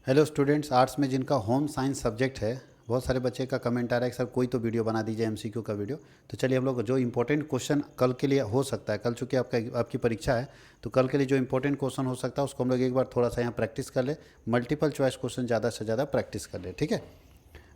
Hello students, arts में जिनका home science subject है, बहुत सारे बच्चे का कमेंट आ रहा है कि सर कोई तो वीडियो बना दीजिए एमसीक्यू का वीडियो। तो चलिए हम लोग जो इंपॉर्टेंट क्वेश्चन कल के लिए हो सकता है, कल चूँकि आपकी परीक्षा है, तो कल के लिए जो इंपॉर्टेंट क्वेश्चन हो सकता है उसको हम लोग एक बार थोड़ा सा यहाँ प्रैक्टिस कर ले। मल्टीपल चॉइस क्वेश्चन ज़्यादा से ज़्यादा प्रैक्टिस कर ले, ठीक है।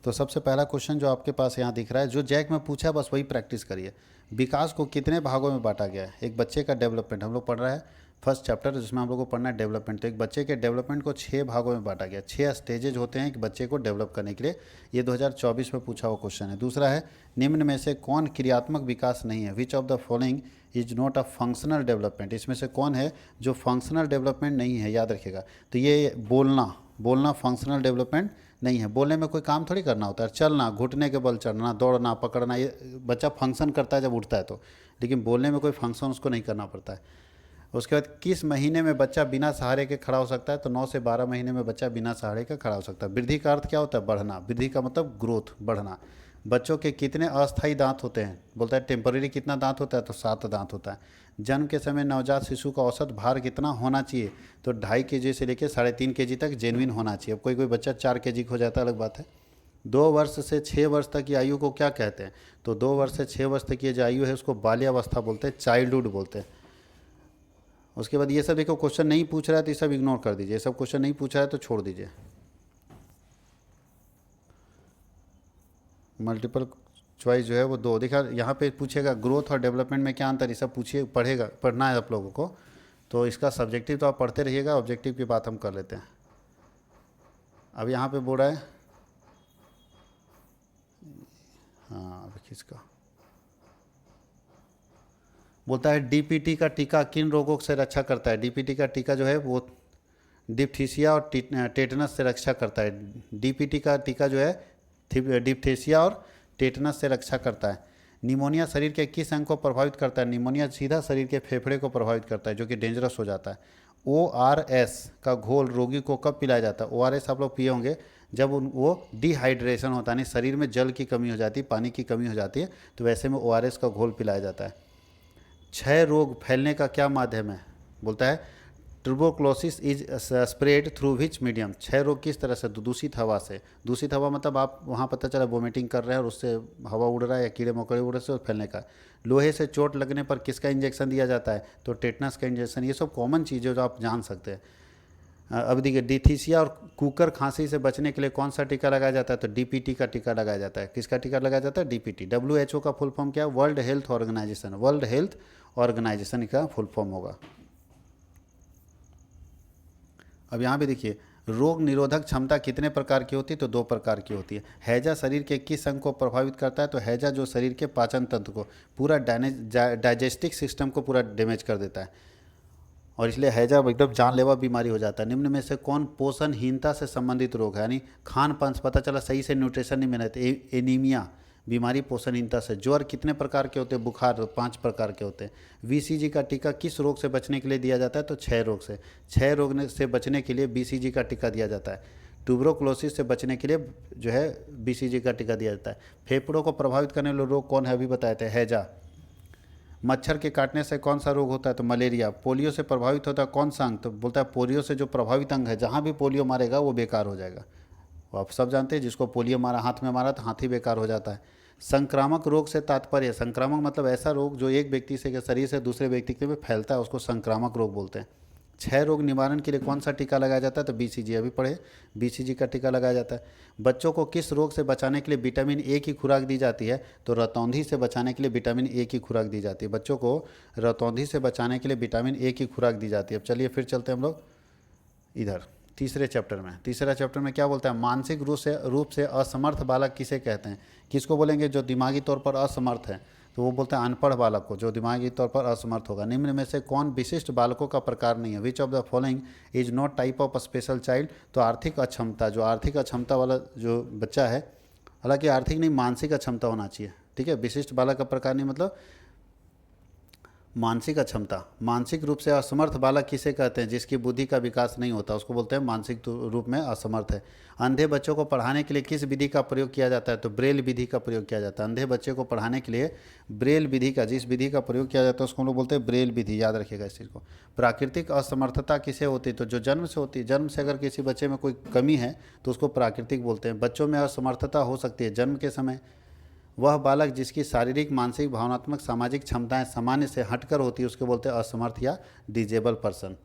तो सबसे पहला क्वेश्चन जो आपके पास यहाँ दिख रहा है, जो जैक में पूछा बस वही प्रैक्टिस करिए। विकास को कितने भागों में बांटा गया है? एक बच्चे का डेवलपमेंट हम लोग पढ़ रहा है, फर्स्ट चैप्टर, जिसमें हम लोग को पढ़ना है डेवलपमेंट। तो एक बच्चे के डेवलपमेंट को 6 भागों में बांटा गया। 6 स्टेजेज होते हैं एक बच्चे को डेवलप करने के लिए। ये 2024 में पूछा हुआ क्वेश्चन है। दूसरा है, निम्न में से कौन क्रियात्मक विकास नहीं है? Which of the following is not a functional development? इसमें से कौन है जो फंक्शनल डेवलपमेंट नहीं है? याद रखिएगा। तो ये बोलना फंक्शनल डेवलपमेंट नहीं है। बोलने में कोई काम थोड़ी करना होता है। चलना, घुटने के बल चढ़ना, दौड़ना, पकड़ना, ये बच्चा फंक्शन करता है जब उठता है तो, लेकिन बोलने में कोई फंक्शन उसको नहीं करना पड़ता है। उसके बाद किस महीने में बच्चा बिना सहारे के खड़ा हो सकता है? तो 9 से 12 महीने में बच्चा बिना सहारे के खड़ा हो सकता है। वृद्धि का अर्थ क्या होता है? बढ़ना। वृद्धि का मतलब ग्रोथ, बढ़ना। बच्चों के कितने अस्थायी दांत होते हैं? बोलता है टेम्पररी कितना दांत होता है? तो 7 दांत होता है। जन्म के समय नवजात शिशु का औसत भार कितना होना चाहिए? तो 2.5 kg से लेकर 3.5 kg तक जेन्युइन होना चाहिए। अब कोई कोई बच्चा 4 kg हो जाता है, अलग बात है। 2 वर्ष से 6 वर्ष तक की आयु को क्या कहते हैं? तो 2 वर्ष से 6 वर्ष तक की जो आयु है उसको बाल्यावस्था बोलते हैं, चाइल्डहुड बोलते हैं। उसके बाद ये सब देखो, क्वेश्चन नहीं पूछ रहा है तो ये सब इग्नोर कर दीजिए। सब क्वेश्चन नहीं पूछ रहा है तो छोड़ दीजिए। मल्टीपल चॉइस जो है वो 2 देखा। यहाँ पे पूछेगा ग्रोथ और डेवलपमेंट में क्या अंतर, ये सब पूछिए, पढ़ना है आप लोगों को। तो इसका सब्जेक्टिव तो आप पढ़ते रहिएगा, ऑब्जेक्टिव की बात हम कर लेते हैं। अब यहाँ पे बोल रहा है, हाँ अब किसका बोलता है, डीपीटी का टीका किन रोगों से रक्षा करता है? डीपीटी का टीका जो है वो डिप्थीसिया और टेटनस से रक्षा करता है। डीपीटी का टीका जो है डिप्थीसिया और टेटनस से रक्षा करता है। निमोनिया शरीर के किस अंग को प्रभावित करता है? निमोनिया सीधा शरीर के फेफड़े को प्रभावित करता है, जो कि डेंजरस हो जाता है। ORS का घोल रोगी को कब पिलाया जाता है? ORS आप लोग पिए होंगे जब वो डिहाइड्रेशन होता है, यानी शरीर में जल की कमी हो जाती है, पानी की कमी हो जाती है, तो वैसे में ORS का घोल पिलाया जाता है। क्षय रोग फैलने का क्या माध्यम है? बोलता है tuberculosis is spread through which medium? क्षय रोग किस तरह से? दूषित हवा से। दूषित हवा मतलब आप वहाँ पता चला वोमिटिंग कर रहे हैं और उससे हवा उड़ रहा है या कीड़े मकोड़े उड़ रहे से फैलने का। लोहे से चोट लगने पर किसका इंजेक्शन दिया जाता है? तो टेटनस का इंजेक्शन। ये सब कॉमन चीज़ें जो आप जान सकते हैं। अब देखिए, डिथीसिया और कुकर खांसी से बचने के लिए कौन सा टीका लगाया जाता है? तो डीपीटी का टीका लगाया जाता है। किसका टीका लगाया जाता है? डीपीटी। WHO का फुल फॉर्म क्या है? World health organization. World health organization का फुल फॉर्म होगा। अब यहाँ पे देखिए, रोग निरोधक क्षमता कितने प्रकार की होती है? तो 2 प्रकार की होती है। हैजा शरीर के किस अंग को प्रभावित करता है? तो हैजा जो शरीर के पाचन तंत्र को, पूरा डाइजेस्टिक सिस्टम को पूरा डैमेज कर देता है, और इसलिए हैजा एकदम जानलेवा बीमारी हो जाता है। निम्न में से कौन पोषणहीनता से संबंधित रोग है? यानी खान पान से पता चला सही से न्यूट्रिशन नहीं मिला, एनीमिया बीमारी पोषणहीनता से। ज्वर कितने प्रकार के होते हैं? बुखार 5 प्रकार के होते हैं। BCG का टीका किस रोग से बचने के लिए दिया जाता है? तो क्षय रोग से। क्षय रोग से बचने के लिए BCG का टीका दिया जाता है। ट्यूबरक्लोसिस से बचने के लिए जो है BCG का टीका दिया जाता है। फेफड़ों को प्रभावित करने वाले रोग कौन है? अभी बताए थे, हैजा। मच्छर के काटने से कौन सा रोग होता है? तो मलेरिया। पोलियो से प्रभावित होता है कौन सा अंग? तो बोलता है पोलियो से जो प्रभावित अंग है, जहाँ भी पोलियो मारेगा वो बेकार हो जाएगा। वो आप सब जानते हैं, जिसको पोलियो मारा, हाथ में मारा तो हाथ ही बेकार हो जाता है। संक्रामक रोग से तात्पर्य, संक्रामक मतलब ऐसा रोग जो एक व्यक्ति से शरीर से दूसरे व्यक्ति के में फैलता है, उसको संक्रामक रोग बोलते हैं। क्षय रोग निवारण के लिए कौन सा टीका लगाया जाता है? तो BCG। अभी पढ़े, BCG का टीका लगाया जाता है। बच्चों को किस रोग से बचाने के लिए विटामिन A की खुराक दी जाती है? तो रतौंधी से बचाने के लिए विटामिन A की खुराक दी जाती है। बच्चों को रतौंधी से बचाने के लिए विटामिन A की खुराक दी जाती है। अब चलिए फिर चलते हैं हम लोग इधर तीसरे चैप्टर में। तीसरा चैप्टर में क्या बोलता है? मानसिक रूप से असमर्थ बालक किसे कहते हैं? किसको बोलेंगे? जो दिमागी तौर पर असमर्थ है, तो वो बोलते हैं अनपढ़ बालक को, जो दिमागी तौर पर असमर्थ होगा। निम्न में से कौन विशिष्ट बालकों का प्रकार नहीं है? Which of the following is not type of special child? तो आर्थिक अक्षमता, जो आर्थिक अक्षमता वाला जो बच्चा है, हालांकि आर्थिक नहीं, मानसिक अक्षमता होना चाहिए, ठीक है। विशिष्ट बालक का प्रकार नहीं मतलब मानसिक अक्षमता, मानसिक रूप से असमर्थ बालक किसे कहते हैं? जिसकी बुद्धि का विकास नहीं होता उसको बोलते हैं मानसिक रूप में असमर्थ है। अंधे बच्चों को पढ़ाने के लिए किस विधि का प्रयोग किया जाता है? तो ब्रेल विधि का प्रयोग किया जाता है। अंधे बच्चे को पढ़ाने के लिए ब्रेल विधि का, जिस विधि का प्रयोग किया जाता है उसको हम लोग बोलते हैं ब्रेल विधि, याद रखिएगा इस चीज़ को। प्राकृतिक असमर्थता किसे होती है? तो जो जन्म से होती है, जन्म से अगर किसी बच्चे में कोई कमी है तो उसको प्राकृतिक बोलते हैं। बच्चों में असमर्थता हो सकती है जन्म के समय। वह बालक जिसकी शारीरिक, मानसिक, भावनात्मक, सामाजिक क्षमताएं सामान्य से हटकर होती है उसके बोलते हैं असमर्थ या डिजेबल पर्सन।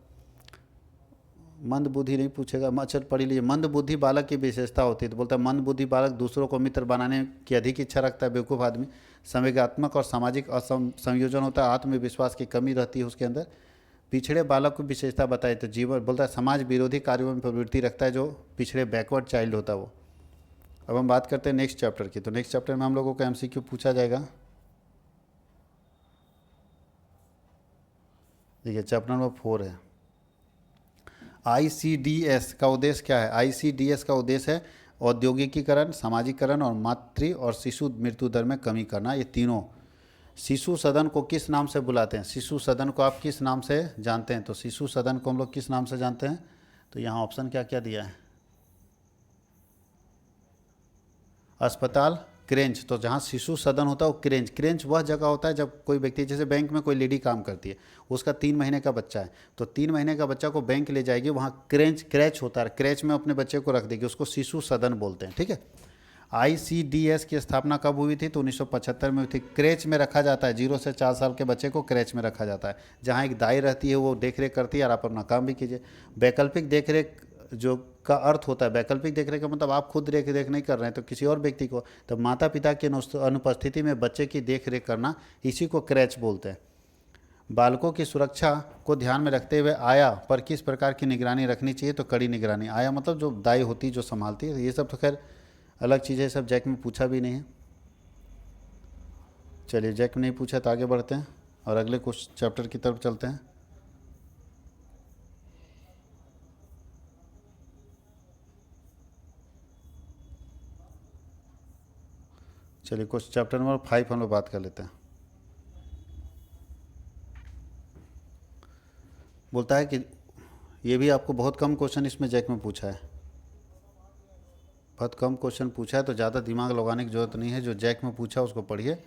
मंद बुद्धि नहीं पूछेगा, अच्छा पढ़ी लीजिए। मंद बुद्धि बालक की विशेषता होती है तो बोलता है मंद बुद्धि बालक दूसरों को मित्र बनाने की अधिक इच्छा रखता है। बेवकूफ़ आदमी संवेगात्मक और सामाजिक संयोजन होता है। आत्मविश्वास की कमी रहती है उसके अंदर। पिछड़े बालक की विशेषता बताई तो जीवन बोलता है समाज विरोधी कार्यों में प्रवृत्ति रखता है, जो पिछड़े बैकवर्ड चाइल्ड होता है वो। अब हम बात करते हैं नेक्स्ट चैप्टर की। तो नेक्स्ट चैप्टर में हम लोगों को एमसीक्यू पूछा जाएगा। देखिए चैप्टर नंबर 4 है। आईसीडीएस का उद्देश्य क्या है? आईसीडीएस का उद्देश्य है औद्योगिकीकरण, सामाजिकरण और मातृ और शिशु मृत्यु दर में कमी करना। ये तीनों। शिशु सदन को किस नाम से बुलाते हैं? शिशु सदन को आप किस नाम से जानते हैं? तो शिशु सदन को हम लोग किस नाम से जानते हैं? तो यहाँ ऑप्शन क्या क्या दिया है? अस्पताल, क्रेंच। तो जहाँ शिशु सदन होता है वो क्रेंच। क्रेंच वह जगह होता है जब कोई व्यक्ति, जैसे बैंक में कोई लेडी काम करती है, उसका 3 महीने का बच्चा है, तो 3 महीने का बच्चा को बैंक ले जाएगी, वहाँ क्रैच होता है, क्रैच में अपने बच्चे को रख देगी, उसको शिशु सदन बोलते हैं। ठीक है। आईसीडीएस की स्थापना कब हुई थी? तो 1975 में हुई थी। क्रैच में रखा जाता है, 0 से 4 साल के बच्चे को क्रैच में रखा जाता है, जहाँ एक दाई रहती है वो देख रेख करती है और आप अपना काम भी कीजिए। वैकल्पिक देख रेख जो का अर्थ होता है, वैकल्पिक देख रेख का मतलब आप खुद देख रेख नहीं कर रहे हैं तो किसी और व्यक्ति को, तो माता पिता की अनुपस्थिति में बच्चे की देख रेख करना, इसी को क्रैच बोलते हैं। बालकों की सुरक्षा को ध्यान में रखते हुए आया पर किस प्रकार की निगरानी रखनी चाहिए? तो कड़ी निगरानी। आया मतलब जो दाई होती है, जो संभालती है। ये सब तो खैर अलग चीज़ है, सब जैक में पूछा भी नहीं है। चलिए जैक में नहीं पूछा तो आगे बढ़ते हैं और अगले कुछ चैप्टर की तरफ चलते हैं। चलिए कुछ चैप्टर नंबर 5 हम लोग बात कर लेते हैं। बोलता है कि ये भी आपको बहुत कम क्वेश्चन इसमें जैक में पूछा है, बहुत कम क्वेश्चन पूछा है, तो ज़्यादा दिमाग लगाने की ज़रूरत नहीं है। जो जैक में पूछा उसको पढ़िए,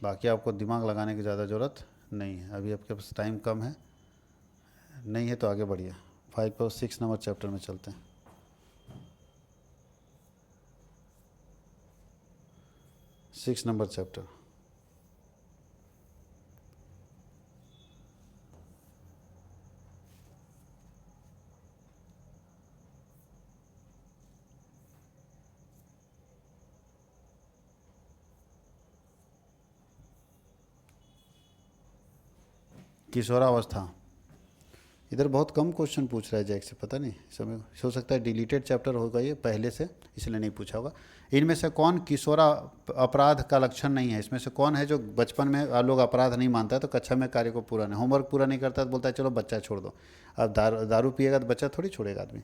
बाकी आपको दिमाग लगाने की ज़्यादा ज़रूरत नहीं है। अभी आपके पास टाइम कम है, नहीं है तो आगे बढ़िए। 5 और 6 नंबर चैप्टर में चलते हैं। 6 नंबर चैप्टर। किशोरावस्था। इधर बहुत कम क्वेश्चन पूछ रहा है जैक से, पता नहीं समय हो सकता है डिलीटेड चैप्टर होगा ये पहले से, इसलिए नहीं पूछा होगा। इनमें से कौन किशोरा अपराध का लक्षण नहीं है? इसमें से कौन है जो बचपन में लोग अपराध नहीं मानता है तो कक्षा में कार्य को पूरा नहीं, होमवर्क पूरा नहीं करता तो बोलता है चलो बच्चा छोड़ दो। अब दारू पिएगा तो बच्चा थोड़ी छोड़ेगा आदमी।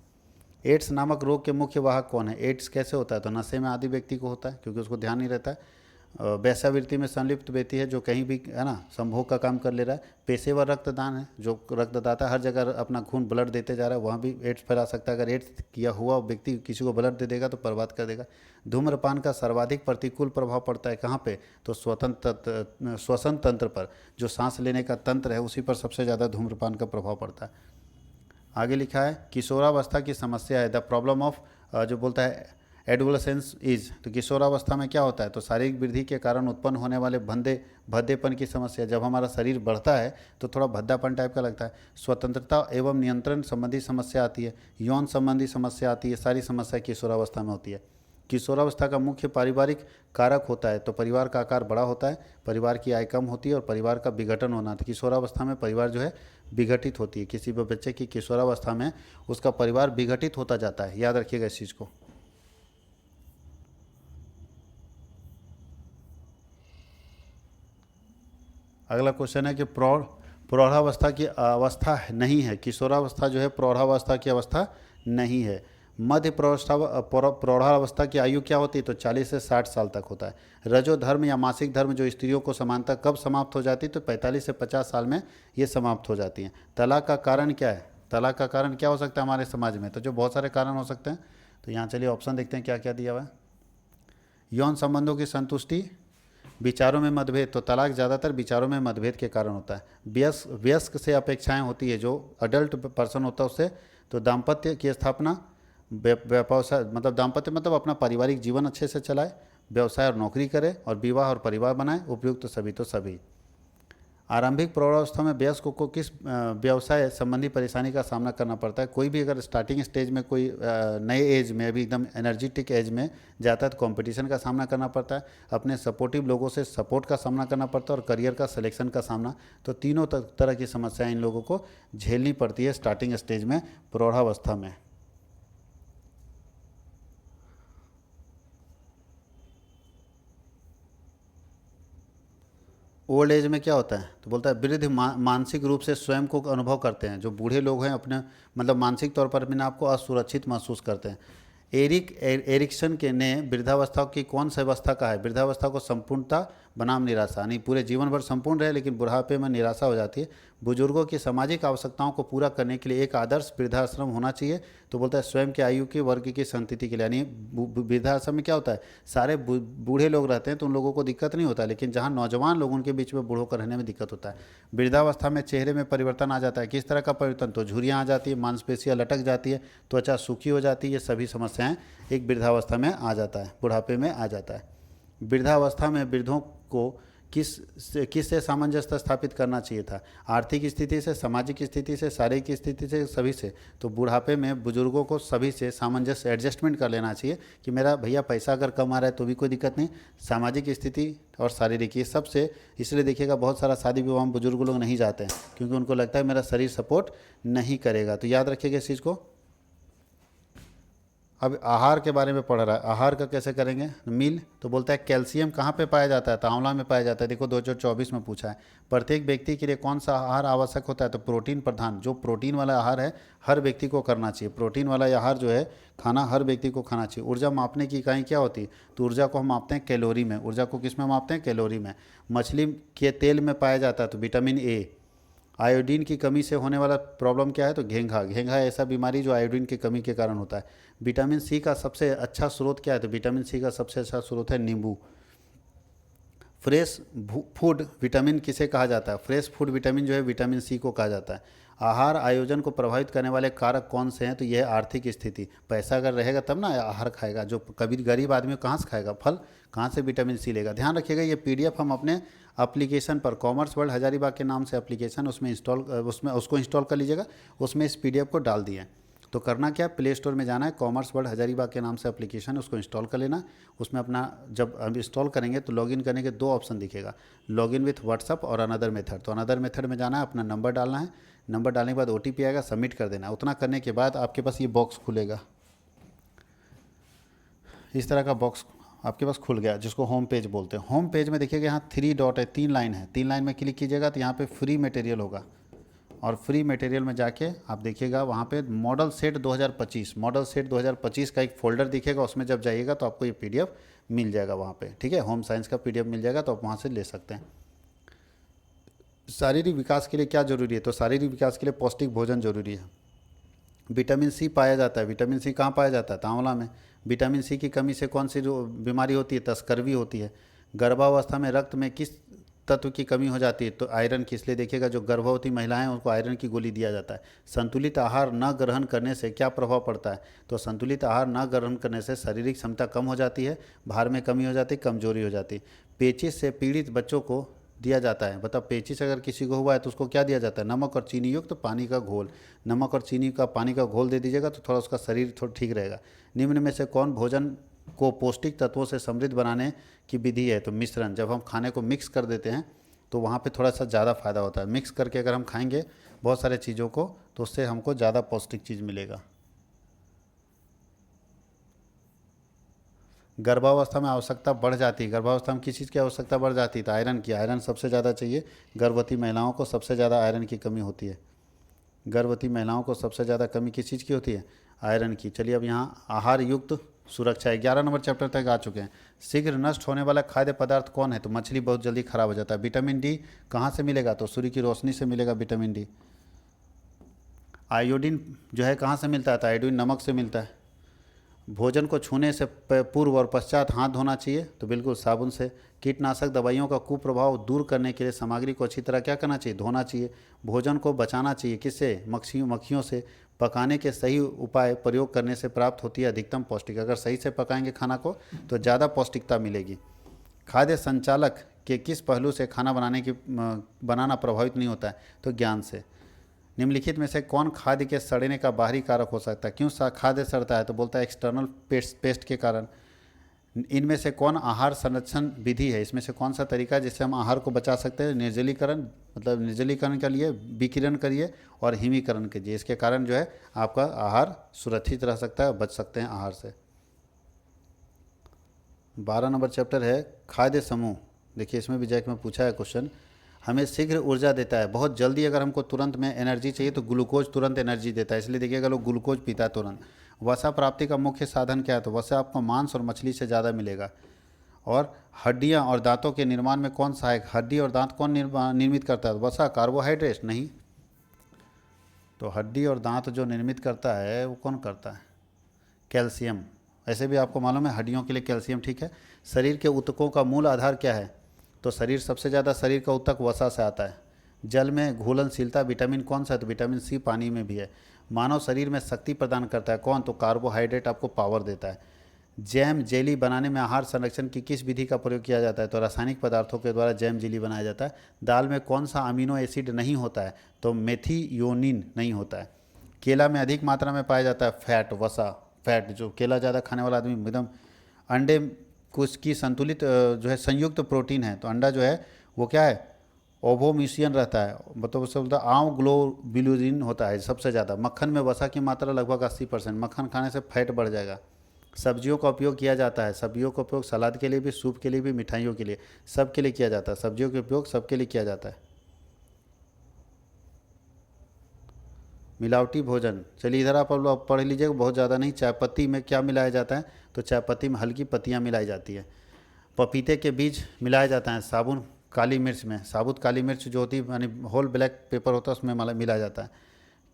एड्स नामक रोग के मुख्य वाहक कौन है? एड्स कैसे होता है? तो नशे में आदि व्यक्ति को होता है क्योंकि उसको ध्यान नहीं रहता है। वेश्यावृत्ति में संलिप्त व्यक्ति है जो कहीं भी है ना संभोग का काम कर ले रहा है। पेशेवर रक्तदान है, जो रक्तदाता हर जगह अपना खून ब्लड देते जा रहा है, वहाँ भी एड्स फैला सकता है। अगर एड्स किया हुआ व्यक्ति किसी को ब्लड दे देगा तो बर्बाद कर देगा। धूम्रपान का सर्वाधिक प्रतिकूल प्रभाव पड़ता है कहाँ पे? तो श्वसन तंत्र पर, जो सांस लेने का तंत्र है उसी पर सबसे ज़्यादा धूम्रपान का प्रभाव पड़ता है। आगे लिखा है किशोरावस्था की समस्या है द प्रॉब्लम ऑफ, जो बोलता है एडोलेसेंस इज। तो किशोरावस्था में क्या होता है? तो शारीरिक वृद्धि के कारण उत्पन्न होने वाले भद्देपन की समस्या। जब हमारा शरीर बढ़ता है तो थोड़ा भद्दापन टाइप का लगता है। स्वतंत्रता एवं नियंत्रण संबंधी समस्या आती है, यौन संबंधी समस्या आती है, सारी समस्या किशोरावस्था में होती है। किशोरावस्था का मुख्य पारिवारिक कारक होता है, तो परिवार का आकार बड़ा होता है, परिवार की आय कम होती है और परिवार का विघटन होना। तो किशोरावस्था में परिवार जो है विघटित होती है। किसी भी बच्चे की किशोरावस्था में उसका परिवार विघटित होता जाता है, याद रखिएगा इस चीज़ को। अगला क्वेश्चन है कि प्रौढ़ावस्था की अवस्था नहीं है। किशोरावस्था जो है प्रौढ़ावस्था की अवस्था नहीं है। मध्य प्रौढ़ावस्था की आयु क्या होती है? तो 40 से 60 साल तक होता है। रजो धर्म या मासिक धर्म जो स्त्रियों को समानता कब समाप्त हो जाती है? तो 45 से 50 साल में ये समाप्त हो जाती हैं। तलाक का कारण क्या है? तलाक का कारण क्या हो सकता है हमारे समाज में? तो जो बहुत सारे कारण हो सकते हैं, तो यहाँ चलिए ऑप्शन देखते हैं क्या क्या दिया हुआ है। यौन संबंधों की संतुष्टि, विचारों में मतभेद, तो तलाक ज़्यादातर विचारों में मतभेद के कारण होता है। वयस्क से अपेक्षाएं होती है, जो अडल्ट पर्सन होता है उससे। तो दाम्पत्य की स्थापना, व्यवसाय मतलब दाम्पत्य मतलब अपना पारिवारिक जीवन अच्छे से चलाए, व्यवसाय और नौकरी करे, और विवाह और परिवार बनाए, उपयुक्त तो सभी तो सभी। आरंभिक प्रौढ़ावस्था में वयस्क को किस व्यवसाय संबंधी परेशानी का सामना करना पड़ता है? कोई भी अगर स्टार्टिंग स्टेज में कोई नए एज में अभी एकदम एनर्जेटिक एज में जाता है तो कंपटीशन का सामना करना पड़ता है, अपने सपोर्टिव लोगों से सपोर्ट का सामना करना पड़ता है, और करियर का सिलेक्शन का सामना। तो तीनों तरह की समस्याएं इन लोगों को झेलनी पड़ती है स्टार्टिंग स्टेज में प्रौढ़ावस्था में। ओल्ड एज में क्या होता है? तो बोलता है वृद्ध मानसिक रूप से स्वयं को अनुभव करते हैं। जो बूढ़े लोग हैं अपने मतलब मानसिक तौर पर अपने आप को असुरक्षित महसूस करते हैं। एरिक्सन के ने वृद्धावस्था की कौन सी अवस्था का है? वृद्धावस्था को संपूर्णता बनाम निराशा, यानी पूरे जीवन भर संपूर्ण रहे लेकिन बुढ़ापे में निराशा हो जाती है। बुजुर्गों की सामाजिक आवश्यकताओं को पूरा करने के लिए एक आदर्श वृद्धाश्रम होना चाहिए। तो बोलता है स्वयं के आयु के वर्ग की संतति के लिए, यानी वृद्धाश्रम में क्या होता है, सारे बूढ़े लोग रहते हैं तो उन लोगों को दिक्कत नहीं होता, लेकिन जहाँ नौजवान लोग उनके बीच में बूढ़ों को रहने में दिक्कत होता है। वृद्धावस्था में चेहरे में परिवर्तन आ जाता है। किस तरह का परिवर्तन? तो झुर्रियाँ आ जाती है, मांसपेशियाँ लटक जाती है, त्वचा सूखी हो जाती है। ये सभी समस्याएं एक वृद्धावस्था में आ जाता है, बुढ़ापे में आ जाता है। वृद्धावस्था में वृद्धों को किस से सामंजस्य स्थापित करना चाहिए था? आर्थिक स्थिति से, सामाजिक स्थिति से, शारीरिक स्थिति से, सभी से। तो बुढ़ापे में बुजुर्गों को सभी से सामंजस्य एडजस्टमेंट कर लेना चाहिए कि मेरा भैया पैसा अगर कम आ रहा है तो भी कोई दिक्कत नहीं, सामाजिक स्थिति और शारीरिक, ये सबसे। इसलिए देखिएगा बहुत सारा शादी विवाह में बुजुर्ग लोग नहीं जाते हैं क्योंकि उनको लगता है मेरा शरीर सपोर्ट नहीं करेगा। तो याद रखिएगा इस चीज़ को। अब आहार के बारे में पढ़ रहा है, आहार का कैसे करेंगे? मील, तो बोलता है कैल्शियम कहाँ पे पाया जाता है? तो आंवला में पाया जाता है। देखो 2024 में पूछा है। प्रत्येक व्यक्ति के लिए कौन सा आहार आवश्यक होता है? तो प्रोटीन प्रधान, जो प्रोटीन वाला आहार है हर व्यक्ति को करना चाहिए। प्रोटीन वाला आहार जो है खाना हर व्यक्ति को खाना चाहिए। ऊर्जा मापने की इकाई क्या होती है? तो ऊर्जा को हम मापते हैं कैलोरी में। ऊर्जा को किस में मापते हैं? कैलोरी में। मछली के तेल में पाया जाता है तो विटामिन ए। आयोडीन की कमी से होने वाला प्रॉब्लम क्या है? तो घेंघा। घेंघा ऐसा बीमारी जो आयोडीन की कमी के कारण होता है। विटामिन सी का सबसे अच्छा स्रोत क्या है? तो विटामिन सी का सबसे अच्छा स्रोत है नींबू। फ्रेश फूड विटामिन किसे कहा जाता है? फ्रेश फूड विटामिन जो है विटामिन सी को कहा जाता है। आहार आयोजन को प्रभावित करने वाले कारक कौन से हैं? तो यह है आर्थिक स्थिति। पैसा अगर रहेगा तब ना आहार खाएगा। जो कभी गरीब आदमी कहाँ से खाएगा फल? कहाँ से विटामिन सी लेगा? ध्यान रखिएगा ये पीडीएफ हम अपने एप्लीकेशन पर, कॉमर्स वर्ल्ड हजारीबाग के नाम से एप्लीकेशन, उसमें उसको इंस्टॉल कर लीजिएगा। उसमें इस पीडीएफ को डाल दिए। तो करना क्या, प्ले स्टोर में जाना है, कॉमर्स वर्ल्ड हजारीबाग के नाम से एप्लीकेशन, उसको इंस्टॉल कर लेना। उसमें अपना जब हम इंस्टॉल करेंगे तो लॉगिन करने के दो ऑप्शन दिखेगा, लॉगिन विथ व्हाट्सअप और अनदर मेथड। तो अनदर मेथड में जाना है, अपना नंबर डालना है, नंबर डालने के बाद ओटीपी आएगा, सबमिट कर देना है। उतना करने के बाद आपके पास ये बॉक्स खुलेगा, इस तरह का बॉक्स आपके पास खुल गया, जिसको होम पेज बोलते हैं। होम पेज में देखिएगा यहाँ 3 डॉट है, 3 लाइन है। 3 लाइन में क्लिक कीजिएगा तो यहाँ पे फ्री मटेरियल होगा, और फ्री मटेरियल में जाके आप देखिएगा वहाँ पे मॉडल सेट 2025 का एक फोल्डर दिखेगा। उसमें जब जाइएगा तो आपको ये पीडीएफ मिल जाएगा वहाँ पे, ठीक है। होम साइंस का पीडीएफ मिल जाएगा, तो आप वहाँ से ले सकते हैं। शारीरिक विकास के लिए क्या जरूरी है? तो शारीरिक विकास के लिए पौष्टिक भोजन जरूरी है। विटामिन सी पाया जाता है। विटामिन सी कहाँ पाया जाता है? तो आंवला में। विटामिन सी की कमी से कौन सी जो बीमारी होती है? तस्करवी होती है। गर्भावस्था में रक्त में किस तत्व की कमी हो जाती है? तो आयरन की। इसलिए देखिएगा जो गर्भवती महिलाएं हैं उनको आयरन की गोली दिया जाता है। संतुलित आहार न ग्रहण करने से क्या प्रभाव पड़ता है? तो संतुलित आहार न ग्रहण करने से शारीरिक क्षमता कम हो जाती है, भार में कमी हो जाती है, कमजोरी हो जाती है। पेचिश से पीड़ित बच्चों को दिया जाता है। बताओ, पेचिश अगर किसी को हुआ है तो उसको क्या दिया जाता है? नमक और चीनी युक्त तो पानी का घोल। नमक और चीनी का पानी का घोल दे दीजिएगा तो थोड़ा उसका शरीर थोड़ा ठीक रहेगा। निम्न में से कौन भोजन को पौष्टिक तत्वों से समृद्ध बनाने की विधि है? तो मिश्रण। जब हम खाने को मिक्स कर देते हैं तो वहाँ पे थोड़ा सा ज़्यादा फ़ायदा होता है। मिक्स करके अगर हम खाएंगे बहुत सारे चीज़ों को तो उससे हमको ज़्यादा पौष्टिक चीज़ मिलेगा। गर्भावस्था में आवश्यकता बढ़ जाती है। गर्भावस्था में किस चीज़ की आवश्यकता बढ़ जाती है? तो आयरन की। आयरन सबसे ज़्यादा चाहिए, गर्भवती महिलाओं को सबसे ज़्यादा आयरन की कमी होती है। गर्भवती महिलाओं को सबसे ज़्यादा कमी किस चीज़ की होती है? आयरन की। चलिए अब यहाँ आहार युक्त सुरक्षा 11 नंबर चैप्टर तक आ चुके हैं। शीघ्र नष्ट होने वाला खाद्य पदार्थ कौन है? तो मछली बहुत जल्दी खराब हो जाता है। विटामिन डी कहाँ से मिलेगा? तो सूर्य की रोशनी से मिलेगा विटामिन डी। आयोडीन जो है कहाँ से मिलता है? तो आयोडीन नमक से मिलता है। भोजन को छूने से पूर्व और पश्चात हाथ धोना चाहिए, तो बिल्कुल साबुन से। कीटनाशक दवाइयों का कुप्रभाव दूर करने के लिए सामग्री को अच्छी तरह क्या करना चाहिए? धोना चाहिए। भोजन को बचाना चाहिए किससे? मक्खियों से। पकाने के सही उपाय प्रयोग करने से प्राप्त होती है अधिकतम पौष्टिक। अगर सही से पकाएंगे खाना को तो ज़्यादा पौष्टिकता मिलेगी। खाद्य संचालक के किस पहलू से खाना बनाना प्रभावित नहीं होता है? तो ज्ञान से। निम्नलिखित में से कौन खाद्य के सड़ने का बाहरी कारक हो सकता है? क्यों खाद्य सड़ता है? तो बोलता है एक्सटर्नल पेस्ट के कारण। इनमें से कौन आहार संरक्षण विधि है? इसमें से कौन सा तरीका है जिससे हम आहार को बचा सकते हैं? निर्जलीकरण, मतलब निर्जलीकरण के लिए विकिरण करिए और हिमीकरण कीजिए। इसके कारण जो है आपका आहार सुरक्षित रह सकता है, बच सकते हैं आहार से। 12 नंबर चैप्टर है खाद्य समूह। देखिए इसमें भी जैक में पूछा है क्वेश्चन। हमें शीघ्र ऊर्जा देता है, बहुत जल्दी अगर हमको तुरंत में एनर्जी चाहिए तो ग्लूकोज तुरंत एनर्जी देता है, इसलिए देखिएगा लोग ग्लूकोज पीता है तुरंत। वसा प्राप्ति का मुख्य साधन क्या है? तो वसा आपको मांस और मछली से ज़्यादा मिलेगा। और हड्डियाँ और दांतों के निर्माण में कौन सहायक? हड्डी और दांत कौन निर्मित करता है? वसा। कार्बोहाइड्रेट नहीं। तो हड्डी और दांत जो निर्मित करता है वो कौन करता है? कैल्शियम। ऐसे भी आपको मालूम है हड्डियों के लिए कैल्शियम ठीक है। शरीर के ऊतकों का मूल आधार क्या है? तो सबसे ज़्यादा शरीर का ऊतक वसा से आता है। जल में घुलनशीलता विटामिन कौन सा है? तो विटामिन सी पानी में भी है। मानव शरीर में शक्ति प्रदान करता है कौन? तो कार्बोहाइड्रेट आपको पावर देता है। जैम जेली बनाने में आहार संरक्षण की किस विधि का प्रयोग किया जाता है? तो रासायनिक पदार्थों के द्वारा जैम जेली बनाया जाता है। दाल में कौन सा अमीनो एसिड नहीं होता है? तो मेथियोनिन नहीं होता है। केला में अधिक मात्रा में पाया जाता है फैट, वसा, फैट। जो केला ज़्यादा खाने वाला आदमी एकदम। अंडे कुछ की संतुलित जो है संयुक्त प्रोटीन है, तो अंडा जो है वो क्या है? ओवोमिशियन रहता है, मतलब उससे बोलता है आव ग्लोबिलिन होता है सबसे ज़्यादा। मक्खन में वसा की मात्रा लगभग 80%। मक्खन खाने से फैट बढ़ जाएगा। सब्जियों का उपयोग किया जाता है। सब्जियों का उपयोग सलाद के लिए भी, सूप के लिए भी, मिठाइयों के लिए, सब के लिए किया जाता है। सब्जियों का उपयोग सबके लिए किया जाता है। मिलावटी भोजन, चलिए इधर आप लोग पढ़ लीजिएगा, बहुत ज़्यादा नहीं। चाय पत्ती में क्या मिलाया जाता है? तो चाय पत्ती में हल्की पत्तियाँ मिलाई जाती है। पपीते के बीज मिलाया जाता है साबुन काली मिर्च में। साबुत काली मिर्च जो होती है यानी होल ब्लैक पेपर होता है उसमें मिलाया जाता है।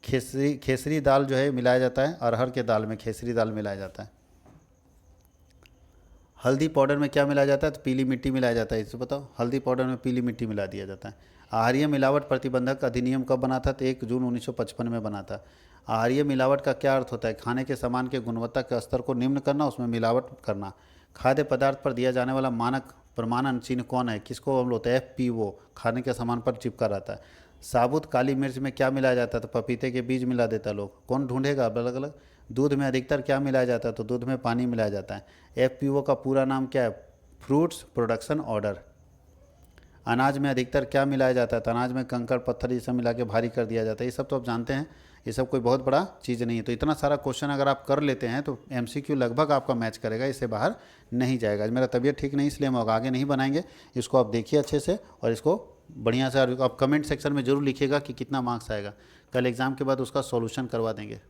खेसरी दाल जो है मिलाया जाता है। अरहर के दाल में खेसरी दाल मिलाया जाता है। हल्दी पाउडर में क्या मिलाया जाता है? तो पीली मिट्टी मिलाया जाता है। इससे बताओ, हल्दी पाउडर में पीली मिट्टी मिला दिया जाता है। आहारीय मिलावट प्रतिबंधक अधिनियम कब बना था? तो 1 जून 1955 में बना था। आहारीय मिलावट का क्या अर्थ होता है? खाने के सामान के गुणवत्ता के स्तर को निम्न करना, उसमें मिलावट करना। खाद्य पदार्थ पर दिया जाने वाला मानक प्रमाणन चिन्ह कौन है? किसको हम लोग FPO खाने के सामान पर चिपका रहता है। साबुत काली मिर्च में क्या मिलाया जाता है? तो पपीते के बीज मिला देता लोग, कौन ढूंढेगा अलग अलग। दूध में अधिकतर क्या मिलाया जाता है? तो दूध में पानी मिलाया जाता है। FPO का पूरा नाम क्या है? Fruits production order. अनाज में अधिकतर क्या मिलाया जाता है? तो अनाज में कंकड़ पत्थर ये सब मिला के भारी कर दिया जाता है। ये सब तो आप जानते हैं, ये सब कोई बहुत बड़ा चीज़ नहीं है। तो इतना सारा क्वेश्चन अगर आप कर लेते हैं तो MCQ लगभग आपका मैच करेगा, इससे बाहर नहीं जाएगा। आज मेरा तबीयत ठीक नहीं इसलिए हम आगे नहीं बनाएंगे। इसको आप देखिए अच्छे से और इसको बढ़िया से आप कमेंट सेक्शन में ज़रूर लिखिएगा कि कितना मार्क्स आएगा। कल एग्ज़ाम के बाद उसका सॉल्यूशन करवा देंगे।